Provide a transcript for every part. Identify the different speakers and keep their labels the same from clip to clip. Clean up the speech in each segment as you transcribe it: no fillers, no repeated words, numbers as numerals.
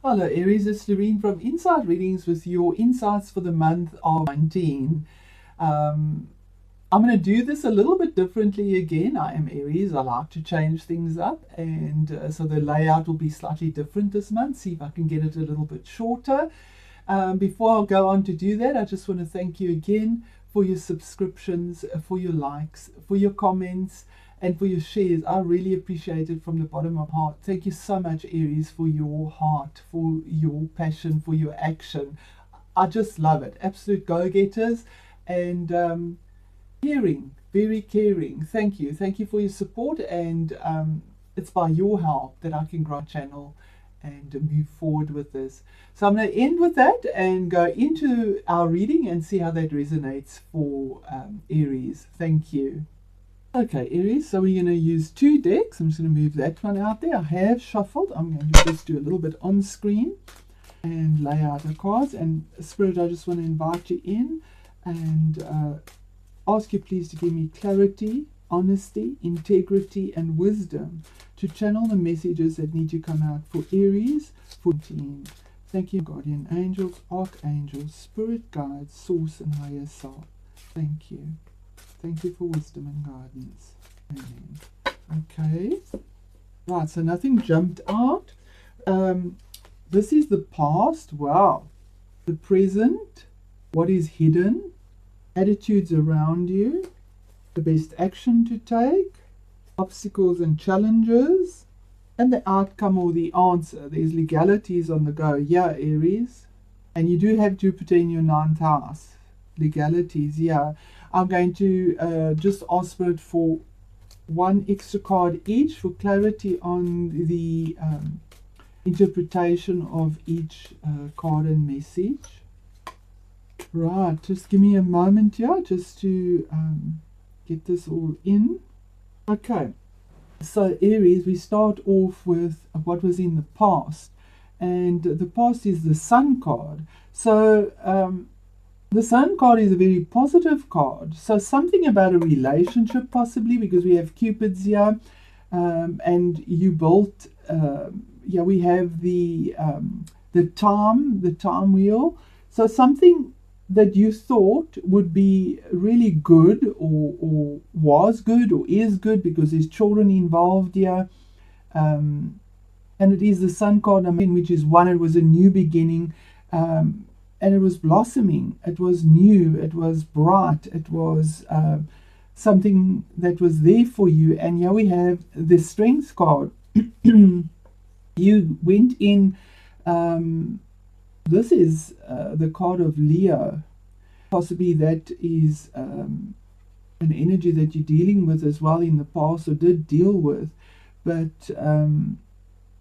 Speaker 1: Hello Aries, it's Lorene from Insight Readings with your insights for the month of 19. I'm going to do this a little bit differently again. I am Aries, I like to change things up, and so the layout will be slightly different this month. See if I can get it a little bit shorter. Before I go on to do that, I just want to thank you again for your subscriptions, for your likes, for your comments, and for your shares. I really appreciate it from the bottom of my heart. Thank you so much, Aries, for your heart, for your passion, for your action. I just love it. Absolute go-getters and caring, very caring. Thank you. Thank you for your support, and it's by your help that I can grow my channel and move forward with this. So I'm going to end with that and go into our reading and see how that resonates for Aries. Thank you. Okay, Aries, so we're going to use two decks. I'm just going to move that one out there. I have shuffled. I'm going to just do a little bit on screen and lay out the cards. And Spirit, I just want to invite you in and ask you please to give me clarity, honesty, integrity, and wisdom to channel the messages that need to come out for Aries 14. Thank you, guardian angels, archangels, spirit guides, source, and higher self. Thank you. Thank you for wisdom and guidance. Amen. Okay. Right, so nothing jumped out. This is the past. Wow. The present. What is hidden. Attitudes around you. The best action to take. Obstacles and challenges. And the outcome or the answer. There's legalities on the go. Yeah, Aries. And you do have Jupiter in your 9th house. Legalities, yeah. I'm going to just ask Spirit for one extra card each for clarity on the interpretation of each card and message. Right, just give me a moment here just to get this all in. Okay, so Aries, we start off with what was in the past. And the past is the Sun card. So the Sun card is a very positive card. So something about a relationship possibly, because we have Cupids here. And you built, yeah, we have the time wheel. So something that you thought would be really good or was good or is good because there's children involved here. And it is the Sun card, I mean, which is one, it was a new beginning. And it was blossoming, it was new, it was bright, it was something that was there for you. And here we have the Strength card. You went in, this is the card of Leo. Possibly that is an energy that you're dealing with as well in the past or did deal with. But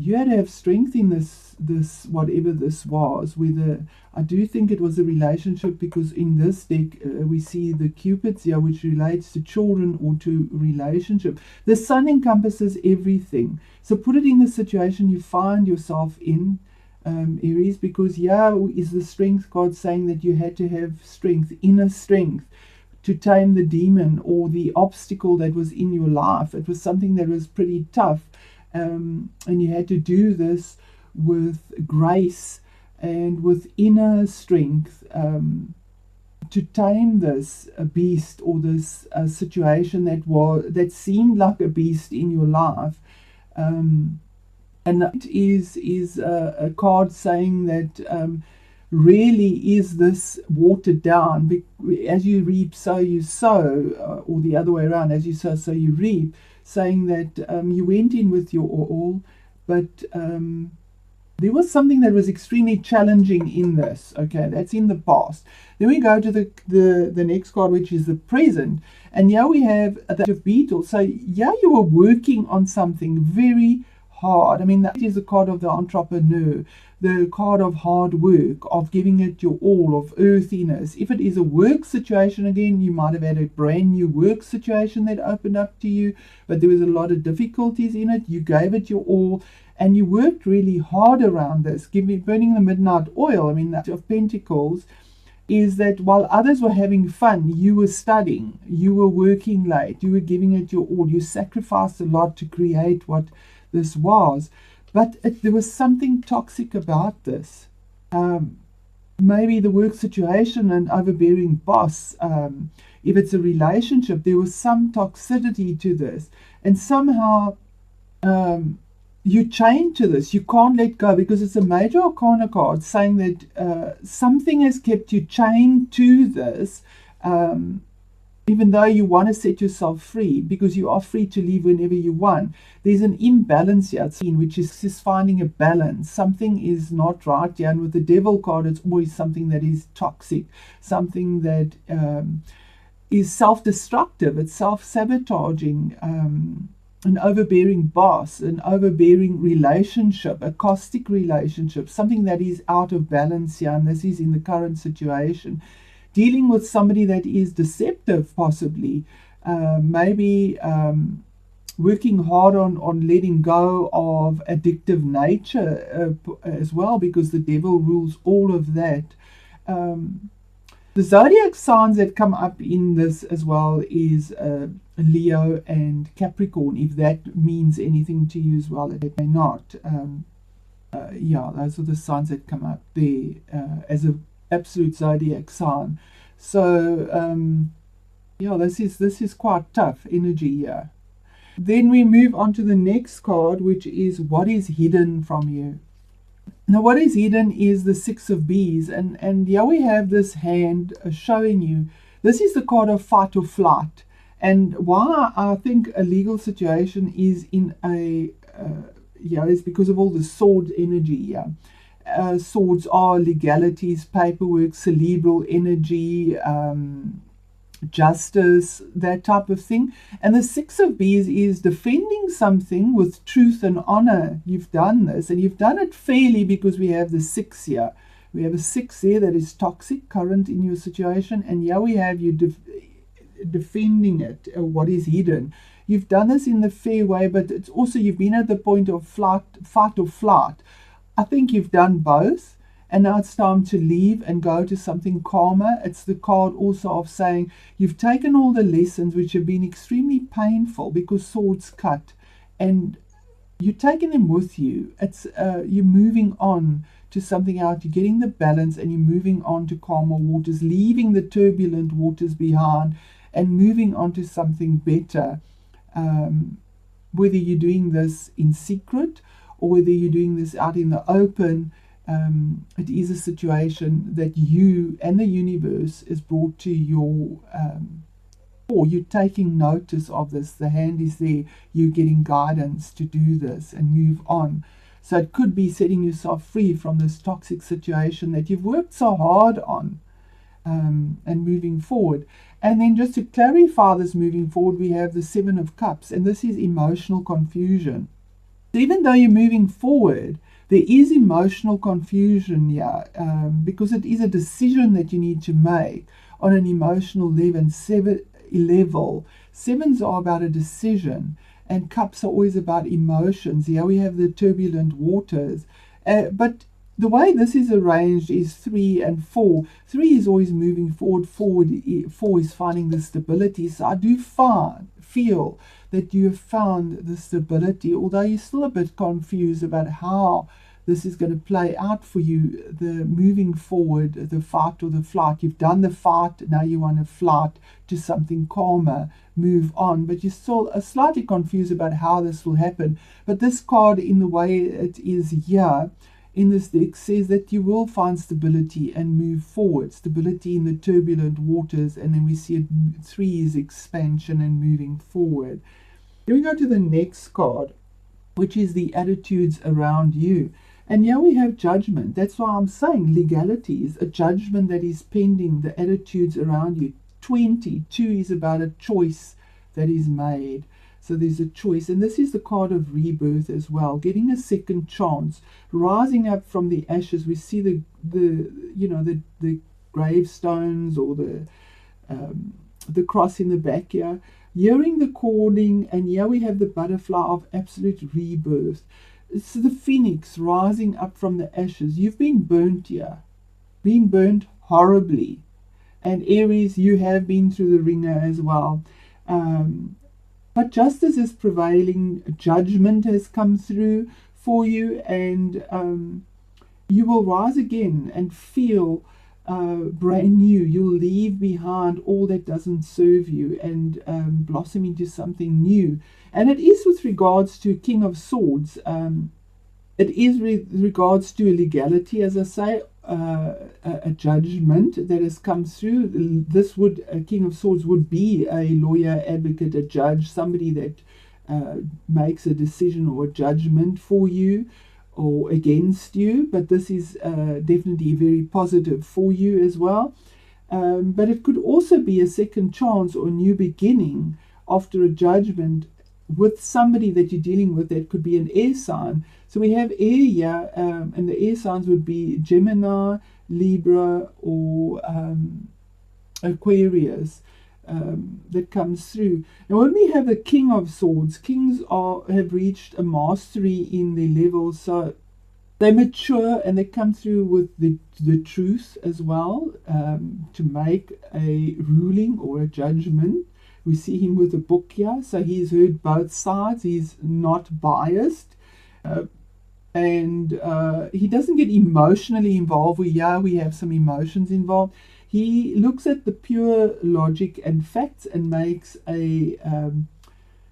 Speaker 1: you had to have strength in this whatever this was. Whether I do think it was a relationship, because in this deck we see the Cupids here, which relates to children or to relationship. The Sun encompasses everything. So put it in the situation you find yourself in, Aries, because here is the Strength card saying that you had to have strength, inner strength, to tame the demon or the obstacle that was in your life. It was something that was pretty tough. And you had to do this with grace and with inner strength to tame this beast or this situation that seemed like a beast in your life. And that is a card saying that really is this watered down. As you reap, so you sow, or the other way around, as you sow, so you reap. Saying that you went in with your all, but there was something that was extremely challenging in this. Okay, that's in the past. Then we go to the next card, which is the present. And here we have the beetle. So yeah, you were working on something very hard. I mean, that is the card of the entrepreneur, the card of hard work, of giving it your all, of earthiness. If it is a work situation, again, you might have had a brand new work situation that opened up to you, but there was a lot of difficulties in it. You gave it your all, and you worked really hard around this, burning the midnight oil. I mean, that of Pentacles is that while others were having fun, you were studying, you were working late, you were giving it your all, you sacrificed a lot to create what this was. But there was something toxic about this. Maybe the work situation, an overbearing boss. If it's a relationship, there was some toxicity to this. And somehow you chain to this. You can't let go because it's a major arcana card saying that something has kept you chained to this. Even though you want to set yourself free, because you are free to leave whenever you want, there's an imbalance here, which is finding a balance. Something is not right here. And with the devil card, it's always something that is toxic, something that is self-destructive, it's self-sabotaging, an overbearing boss, an overbearing relationship, a caustic relationship, something that is out of balance here, and this is in the current situation. Dealing with somebody that is deceptive, possibly, maybe working hard on letting go of addictive nature as well, because the devil rules all of that. The zodiac signs that come up in this as well is Leo and Capricorn, if that means anything to you as well. It may not. Yeah, those are the signs that come up there as a absolute zodiac sign. So yeah, this is quite tough energy here. Then we move on to the next card, which is what is hidden from you. Now, what is hidden is the Six of Bees, and here we have this hand showing you. This is the card of fight or flight, and why I think a legal situation is in a yeah, is because of all the sword energy here. Swords are legalities, paperwork, cerebral energy, justice, that type of thing. And the Six of Bees is defending something with truth and honor. You've done this, and you've done it fairly because we have the six here. We have a six there that is toxic, current in your situation, and here we have you defending it, what is hidden. You've done this in the fair way, but it's also you've been at the point of fight or flight. I think you've done both, and now it's time to leave and go to something calmer. It's the card also of saying you've taken all the lessons which have been extremely painful because swords cut, and you're taking them with you. It's you're moving on to something else. You're getting the balance, and you're moving on to calmer waters, leaving the turbulent waters behind, and moving on to something better. Whether you're doing this in secret or whether you're doing this out in the open, it is a situation that you and the universe is brought to your, or you're taking notice of this. The hand is there. You're getting guidance to do this and move on. So it could be setting yourself free from this toxic situation that you've worked so hard on, and moving forward. And then just to clarify this moving forward, we have the Seven of Cups, and this is emotional confusion. So even though you're moving forward, there is emotional confusion here, because it is a decision that you need to make on an emotional level. Sevens are about a decision, and cups are always about emotions. Here we have the turbulent waters. But the way this is arranged is 3 and 4. 3 is always moving forward. 4 is finding the stability. So I do feel that you have found the stability, although you're still a bit confused about how this is going to play out for you. The moving forward, the fight or the flight. You've done the fight, now you want to flight to something calmer, move on. But you're still slightly confused about how this will happen. But this card, in the way it is here, in this deck, says that you will find stability and move forward. Stability in the turbulent waters, and then we see it, 3 is expansion and moving forward. Then we go to the next card, which is the attitudes around you. And here we have judgment. That's why I'm saying legality is a judgment that is pending, the attitudes around you. 22 is about a choice that is made. So there's a choice, and this is the card of rebirth as well, getting a second chance, rising up from the ashes. We see the gravestones or the cross in the back here, hearing the calling, and here we have the butterfly of absolute rebirth. It's the phoenix rising up from the ashes. You've been burnt here, been burnt horribly, and Aries, you have been through the ringer as well. But justice is prevailing, judgment has come through. for you, and you will rise again and feel brand new. You'll leave behind all that doesn't serve you and blossom into something new. And it is with regards to King of Swords. It is with regards to a legality, as I say, a judgment that has come through. This would, a King of Swords would be a lawyer, advocate, a judge, somebody that makes a decision or a judgment for you or against you. But this is definitely very positive for you as well. But it could also be a second chance or a new beginning after a judgment with somebody that you're dealing with. That could be an air sign. So we have air here, and the air signs would be Gemini, Libra, or Aquarius that comes through. Now when we have the King of Swords, kings have reached a mastery in their level, so they mature and they come through with the truth as well, to make a ruling or a judgment. We see him with a book here, so he's heard both sides. He's not biased. And he doesn't get emotionally involved. We have some emotions involved. He looks at the pure logic and facts and makes a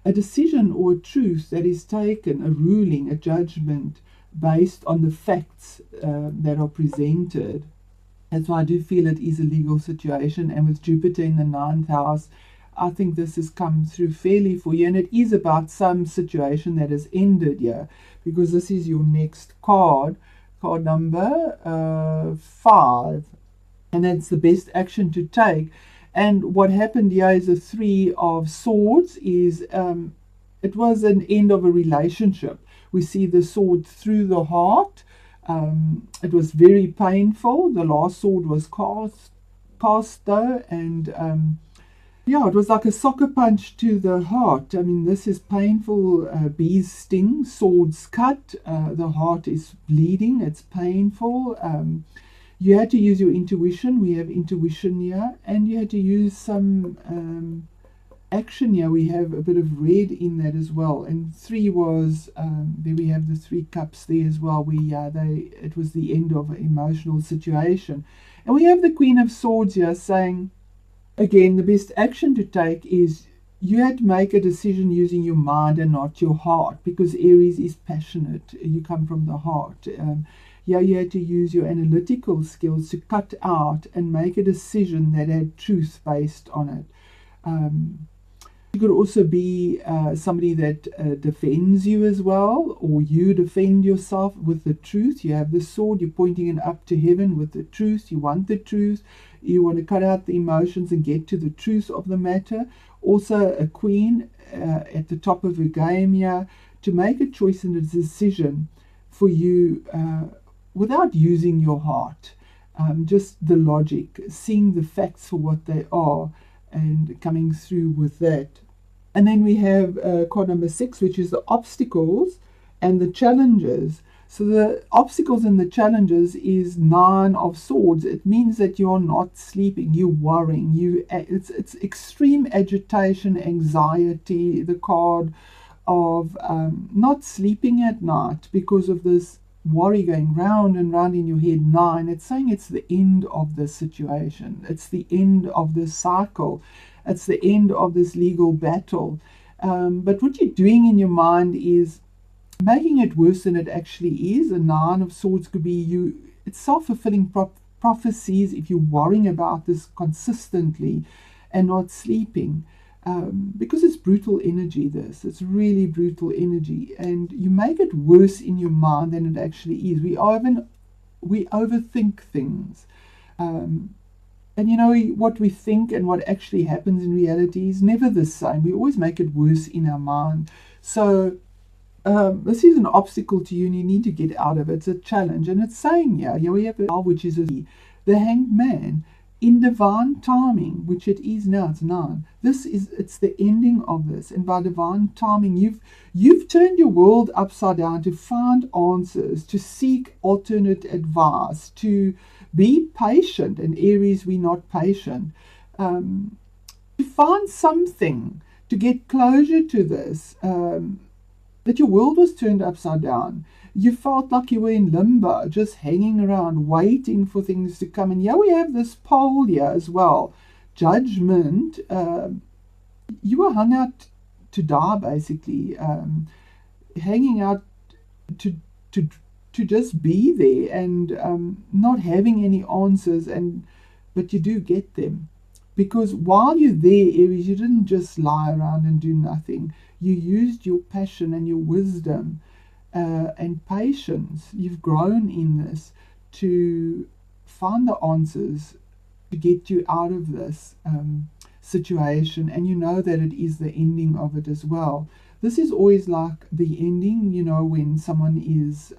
Speaker 1: decision or a truth that is taken, a ruling, a judgment based on the facts that are presented. That's why I do feel it is a legal situation. And with Jupiter in the 9th house, I think this has come through fairly for you. And it is about some situation that has ended here, because this is your next card number 5. And that's the best action to take. And what happened here is the 3 of Swords is it was an end of a relationship. We see the sword through the heart. It was very painful. The last sword was cast though, and it was like a soccer punch to the heart. I mean, this is painful. Bees sting, swords cut, the heart is bleeding, it's painful. You had to use your intuition. We have intuition here, and you had to use some action here. We have a bit of red in that as well. And 3 was there. We have the 3 cups there as well. It was the end of an emotional situation. And we have the Queen of Swords here saying, again, the best action to take is you had to make a decision using your mind and not your heart, because Aries is passionate. You come from the heart. You had to use your analytical skills to cut out and make a decision that had truth based on it. You could also be somebody that defends you as well, or you defend yourself with the truth. You have the sword, you're pointing it up to heaven with the truth. You want the truth. You want to cut out the emotions and get to the truth of the matter. Also a queen at the top of a game here, to make a choice and a decision for you without using your heart. Just the logic, seeing the facts for what they are and coming through with that. And then we have card number 6, which is the obstacles and the challenges. So the obstacles and the challenges is 9 of Swords. It means that you're not sleeping, you're worrying, it's extreme agitation, anxiety, the card of not sleeping at night because of this worry going round and round in your head. 9, it's saying it's the end of this situation. It's the end of this cycle. It's the end of this legal battle. But what you're doing in your mind is making it worse than it actually is. A 9 of Swords could be it's self-fulfilling prophecies if you're worrying about this consistently and not sleeping. Because it's brutal energy, this. It's really brutal energy. And you make it worse in your mind than it actually is. We overthink things. And you know, what we think and what actually happens in reality is never the same. We always make it worse in our mind. So this is an obstacle to you and you need to get out of it. It's a challenge. And it's saying here we have which is the Hanged Man. In divine timing, which it is now, it's 9. It's the ending of this, and by divine timing, you've turned your world upside down to find answers, to seek alternate advice, to be patient. And Aries, we're not patient. To find something, to get closure to this, that your world was turned upside down. you felt like you were in limbo, just hanging around, waiting for things to come. And here we have this pole here as well. Judgment. You were hung out to die, basically. Hanging out to to to just be there and not having any answers, but you do get them. Because while you're there, Aries, you didn't just lie around and do nothing. You used your passion and your wisdom and patience. You've grown in this to find the answers to get you out of this situation, and you know that it is the ending of it as well. This is always like the ending, when someone is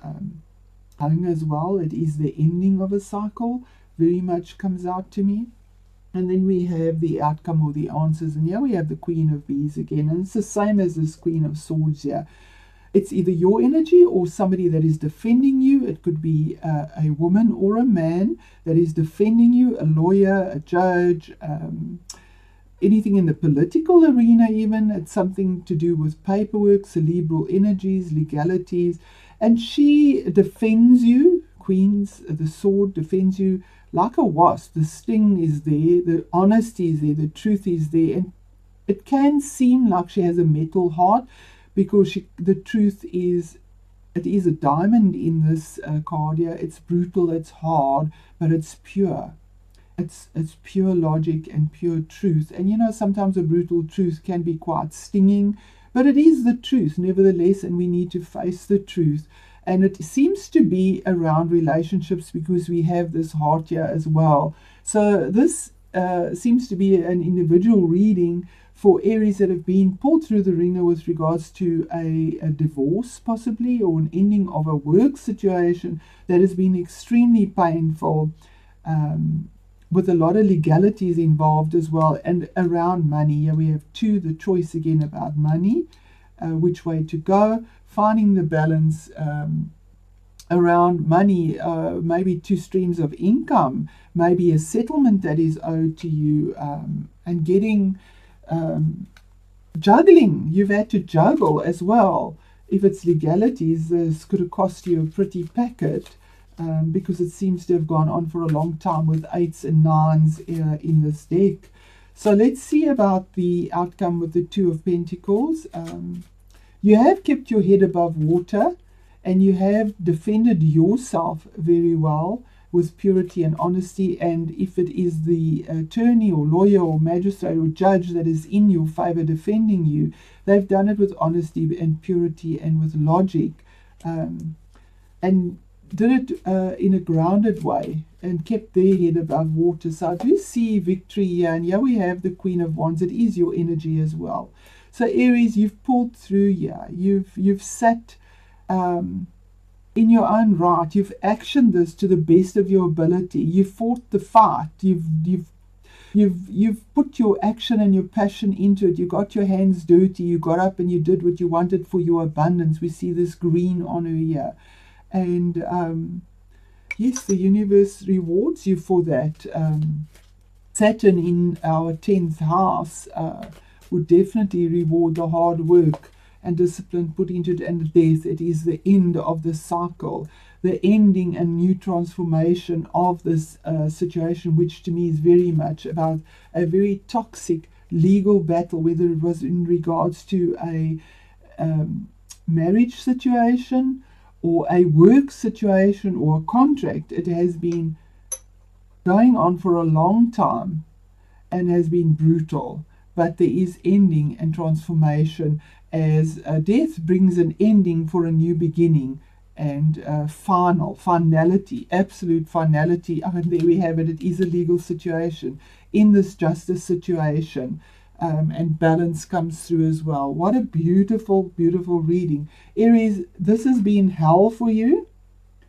Speaker 1: hung as well. It is the ending of a cycle, very much comes out to me. And then we have the outcome or the answers. And here we have the Queen of Bees again. And it's the same as this Queen of Swords here. It's either your energy or somebody that is defending you. It could be a woman or a man that is defending you, a lawyer, a judge, anything in the political arena even. It's something to do with paperwork, cerebral energies, legalities. And she defends you. Queens, the sword defends you like a wasp. The sting is there, the honesty is there, the truth is there. And it can seem like she has a metal heart, because the truth is, it is a diamond in this card here. It's brutal, it's hard, but it's pure. It's pure logic and pure truth. And sometimes a brutal truth can be quite stinging, but it is the truth nevertheless, and we need to face the truth. And it seems to be around relationships, because we have this heart here as well. So this seems to be an individual reading for Aries that have been pulled through the ringer with regards to a divorce possibly, or an ending of a work situation that has been extremely painful, with a lot of legalities involved as well, and around money. Here we have the choice again about money, which way to go, finding the balance around money, maybe two streams of income, maybe a settlement that is owed to you, and getting juggling. You've had to juggle as well. If it's legalities, this could have cost you a pretty packet, because it seems to have gone on for a long time with 8s and 9s in this deck. So let's see about the outcome with the Two of Pentacles. You have kept your head above water, and you have defended yourself very well with purity and honesty. And if it is the attorney or lawyer or magistrate or judge that is in your favor defending you, they've done it with honesty and purity and with logic, and did it in a grounded way, and kept their head above water. So I do see victory here. And here we have the Queen of Wands. It is your energy as well. So Aries, you've pulled through here. You've sat in your own right. You've actioned this to the best of your ability. You've fought the fight. You've put your action and your passion into it. You got your hands dirty. You got up and you did what you wanted for your abundance. We see this green on her here. And yes, the universe rewards you for that. Saturn in our 10th house would definitely reward the hard work and discipline put into it, and the death. It is the end of the cycle, the ending and new transformation of this situation, which to me is very much about a very toxic legal battle, whether it was in regards to a marriage situation or a work situation or a contract. It has been going on for a long time and has been brutal. But there is ending and transformation, as death brings an ending for a new beginning, and finality, absolute finality. And there we have it. It is a legal situation in this justice situation, and balance comes through as well. What a beautiful, beautiful reading. Aries, this has been hell for you,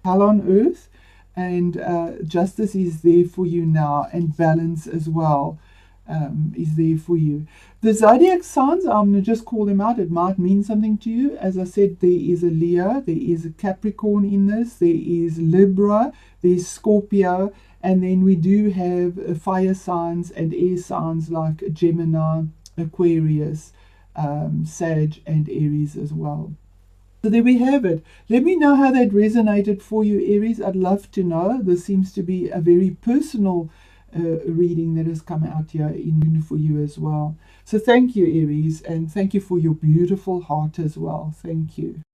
Speaker 1: hell on earth, and justice is there for you now, and balance as well. Is there for you. The zodiac signs, I'm going to just call them out. It might mean something to you. As I said, there is a Leo, there is a Capricorn in this, there is Libra, there's Scorpio, and then we do have fire signs and air signs like Gemini, Aquarius, Sag, and Aries as well. So there we have it. Let me know how that resonated for you, Aries. I'd love to know. This seems to be a very personal reading that has come out here in for you as well. So thank you, Aries, and thank you for your beautiful heart as well. Thank you.